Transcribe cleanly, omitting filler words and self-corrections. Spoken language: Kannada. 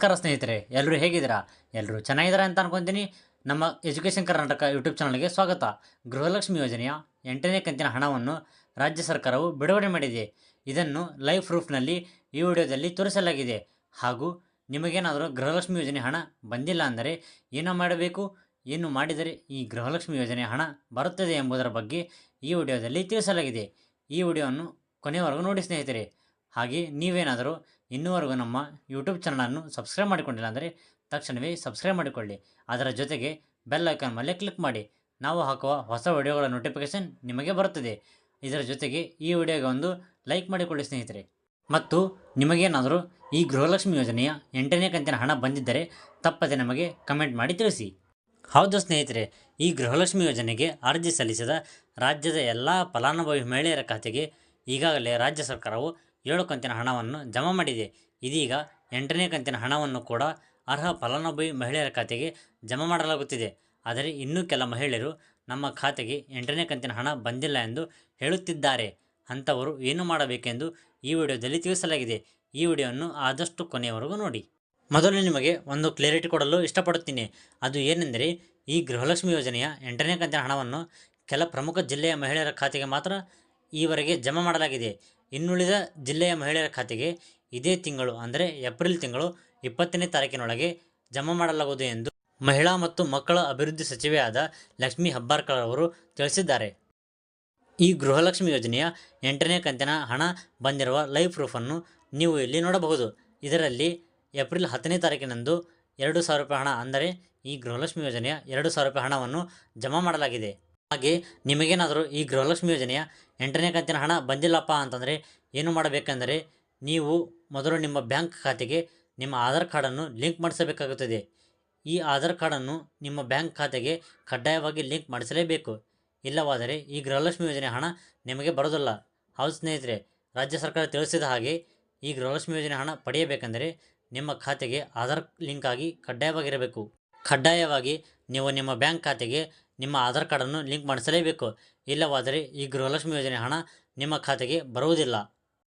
ನಮಸ್ಕಾರ ಸ್ನೇಹಿತರೆ, ಎಲ್ಲರೂ ಹೇಗಿದ್ದೀರಾ? ಎಲ್ಲರೂ ಚೆನ್ನಾಗಿದ್ದೀರಾ ಅಂತ ಅನ್ಕೊತೀನಿ. ನಮ್ಮ ಎಜುಕೇಷನ್ ಕರ್ನಾಟಕ ಯೂಟ್ಯೂಬ್ ಚಾನಲ್ಗೆ ಸ್ವಾಗತ. ಗೃಹಲಕ್ಷ್ಮಿ ಯೋಜನೆಯ 8ನೇ ಕಂತಿನ ಹಣವನ್ನು ರಾಜ್ಯ ಸರ್ಕಾರವು ಬಿಡುಗಡೆ ಮಾಡಿದೆ. ಇದನ್ನು ಲೈವ್ ಪ್ರೂಫ್ನಲ್ಲಿ ಈ ವಿಡಿಯೋದಲ್ಲಿ ತೋರಿಸಲಾಗಿದೆ. ಹಾಗೂ ನಿಮಗೇನಾದರೂ ಗೃಹಲಕ್ಷ್ಮಿ ಯೋಜನೆ ಹಣ ಬಂದಿಲ್ಲ ಅಂದರೆ ಏನು ಮಾಡಬೇಕು, ಏನು ಮಾಡಿದರೆ ಈ ಗೃಹಲಕ್ಷ್ಮಿ ಯೋಜನೆ ಹಣ ಬರುತ್ತದೆ ಎಂಬುದರ ಬಗ್ಗೆ ಈ ವಿಡಿಯೋದಲ್ಲಿ ತಿಳಿಸಲಾಗಿದೆ. ಈ ವಿಡಿಯೋವನ್ನು ಕೊನೆಯವರೆಗೂ ನೋಡಿ ಸ್ನೇಹಿತರೆ. ಹಾಗೆ ನೀವೇನಾದರೂ ಇನ್ನೂವರೆಗೂ ನಮ್ಮ ಯೂಟ್ಯೂಬ್ ಚಾನಲನ್ನು ಸಬ್ಸ್ಕ್ರೈಬ್ ಮಾಡಿಕೊಂಡಿಲ್ಲ ಅಂದರೆ ತಕ್ಷಣವೇ ಸಬ್ಸ್ಕ್ರೈಬ್ ಮಾಡಿಕೊಳ್ಳಿ. ಅದರ ಜೊತೆಗೆ ಬೆಲ್ ಐಕಾನ್ ಮೇಲೆ ಕ್ಲಿಕ್ ಮಾಡಿ. ನಾವು ಹಾಕುವ ಹೊಸ ವಿಡಿಯೋಗಳ ನೋಟಿಫಿಕೇಷನ್ ನಿಮಗೆ ಬರುತ್ತದೆ. ಇದರ ಜೊತೆಗೆ ಈ ವಿಡಿಯೋಗೆ ಒಂದು ಲೈಕ್ ಮಾಡಿಕೊಳ್ಳಿ ಸ್ನೇಹಿತರೆ. ಮತ್ತು ನಿಮಗೇನಾದರೂ ಈ ಗೃಹಲಕ್ಷ್ಮಿ ಯೋಜನೆಯ 8ನೇ ಕಂತಿನ ಹಣ ಬಂದಿದ್ದರೆ ತಪ್ಪದೆ ನಮಗೆ ಕಮೆಂಟ್ ಮಾಡಿ ತಿಳಿಸಿ. ಹೌದು ಸ್ನೇಹಿತರೆ, ಈ ಗೃಹಲಕ್ಷ್ಮಿ ಯೋಜನೆಗೆ ಅರ್ಜಿ ಸಲ್ಲಿಸಿದ ರಾಜ್ಯದ ಎಲ್ಲ ಫಲಾನುಭವಿ ಮಹಿಳೆಯರ ಖಾತೆಗೆ ಈಗಾಗಲೇ ರಾಜ್ಯ ಸರ್ಕಾರವು 7 ಕಂತಿನ ಹಣವನ್ನು ಜಮಾ ಮಾಡಿದೆ. ಇದೀಗ 8ನೇ ಕಂತಿನ ಹಣವನ್ನು ಕೂಡ ಅರ್ಹ ಫಲಾನುಭವಿ ಮಹಿಳೆಯರ ಖಾತೆಗೆ ಜಮಾ ಮಾಡಲಾಗುತ್ತಿದೆ. ಆದರೆ ಇನ್ನೂ ಕೆಲ ಮಹಿಳೆಯರು ನಮ್ಮ ಖಾತೆಗೆ 8ನೇ ಕಂತಿನ ಹಣ ಬಂದಿಲ್ಲ ಎಂದು ಹೇಳುತ್ತಿದ್ದಾರೆ. ಅಂಥವರು ಏನು ಮಾಡಬೇಕೆಂದು ಈ ವಿಡಿಯೋದಲ್ಲಿ ತಿಳಿಸಲಾಗಿದೆ. ಈ ವಿಡಿಯೋವನ್ನು ಆದಷ್ಟು ಕೊನೆಯವರೆಗೂ ನೋಡಿ. ಮೊದಲು ನಿಮಗೆ ಒಂದು ಕ್ಲಾರಿಟಿ ಕೊಡಲು ಇಷ್ಟಪಡುತ್ತೀನಿ. ಅದು ಏನೆಂದರೆ, ಈ ಗೃಹಲಕ್ಷ್ಮಿ ಯೋಜನೆಯ 8ನೇ ಕಂತಿನ ಹಣವನ್ನು ಕೆಲ ಪ್ರಮುಖ ಜಿಲ್ಲೆಯ ಮಹಿಳೆಯರ ಖಾತೆಗೆ ಮಾತ್ರ ಈವರೆಗೆ ಜಮಾ ಮಾಡಲಾಗಿದೆ. ಇನ್ನುಳಿದ ಜಿಲ್ಲೆಯ ಮಹಿಳೆಯರ ಖಾತೆಗೆ ಇದೇ ತಿಂಗಳು ಅಂದರೆ ಏಪ್ರಿಲ್ ತಿಂಗಳು 20ನೇ ತಾರೀಕಿನೊಳಗೆ ಜಮಾ ಮಾಡಲಾಗುವುದು ಎಂದು ಮಹಿಳಾ ಮತ್ತು ಮಕ್ಕಳ ಅಭಿವೃದ್ಧಿ ಸಚಿವೆಯಾದ ಲಕ್ಷ್ಮೀ ಹೆಬ್ಬಾಳ್ಕರ್ ಅವರು ತಿಳಿಸಿದ್ದಾರೆ. ಈ ಗೃಹಲಕ್ಷ್ಮಿ ಯೋಜನೆಯ 8ನೇ ಕಂತಿನ ಹಣ ಬಂದಿರುವ ಲೈವ್ ಪ್ರೂಫನ್ನು ನೀವು ಇಲ್ಲಿ ನೋಡಬಹುದು. ಇದರಲ್ಲಿ ಏಪ್ರಿಲ್ 10ನೇ ತಾರೀಕಿನಂದು 2,000 ರೂಪಾಯಿ ಹಣ ಅಂದರೆ ಈ ಗೃಹಲಕ್ಷ್ಮಿ ಯೋಜನೆಯ 2,000 ರೂಪಾಯಿ ಹಣವನ್ನು ಜಮಾ ಮಾಡಲಾಗಿದೆ. ಹಾಗೆ ನಿಮಗೇನಾದರೂ ಈ ಗೃಹಲಕ್ಷ್ಮಿ ಯೋಜನೆಯ 8ನೇ ಕಂತಿನ ಹಣ ಬಂದಿಲ್ಲಪ್ಪ ಅಂತಂದರೆ ಏನು ಮಾಡಬೇಕೆಂದರೆ, ನೀವು ಮೊದಲು ನಿಮ್ಮ ಬ್ಯಾಂಕ್ ಖಾತೆಗೆ ನಿಮ್ಮ ಆಧಾರ್ ಕಾರ್ಡನ್ನು ಲಿಂಕ್ ಮಾಡಿಸಬೇಕಾಗುತ್ತದೆ. ಈ ಆಧಾರ್ ಕಾರ್ಡನ್ನು ನಿಮ್ಮ ಬ್ಯಾಂಕ್ ಖಾತೆಗೆ ಕಡ್ಡಾಯವಾಗಿ ಲಿಂಕ್ ಮಾಡಿಸಲೇಬೇಕು. ಇಲ್ಲವಾದರೆ ಈ ಗೃಹಲಕ್ಷ್ಮಿ ಯೋಜನೆ ಹಣ ನಿಮಗೆ ಬರೋದಿಲ್ಲ. ಹೌದು ಸ್ನೇಹಿತರೆ, ರಾಜ್ಯ ಸರ್ಕಾರ ತಿಳಿಸಿದ ಹಾಗೆ ಈ ಗೃಹಲಕ್ಷ್ಮಿ ಯೋಜನೆ ಹಣ ಪಡೆಯಬೇಕೆಂದರೆ ನಿಮ್ಮ ಖಾತೆಗೆ ಆಧಾರ್ ಲಿಂಕ್ ಆಗಿ ಕಡ್ಡಾಯವಾಗಿರಬೇಕು. ಕಡ್ಡಾಯವಾಗಿ ನೀವು ನಿಮ್ಮ ಬ್ಯಾಂಕ್ ಖಾತೆಗೆ ನಿಮ್ಮ ಆಧಾರ್ ಕಾರ್ಡನ್ನು ಲಿಂಕ್ ಮಾಡಿಸಲೇಬೇಕು. ಇಲ್ಲವಾದರೆ ಈ ಗೃಹಲಕ್ಷ್ಮಿ ಯೋಜನೆ ಹಣ ನಿಮ್ಮ ಖಾತೆಗೆ ಬರುವುದಿಲ್ಲ.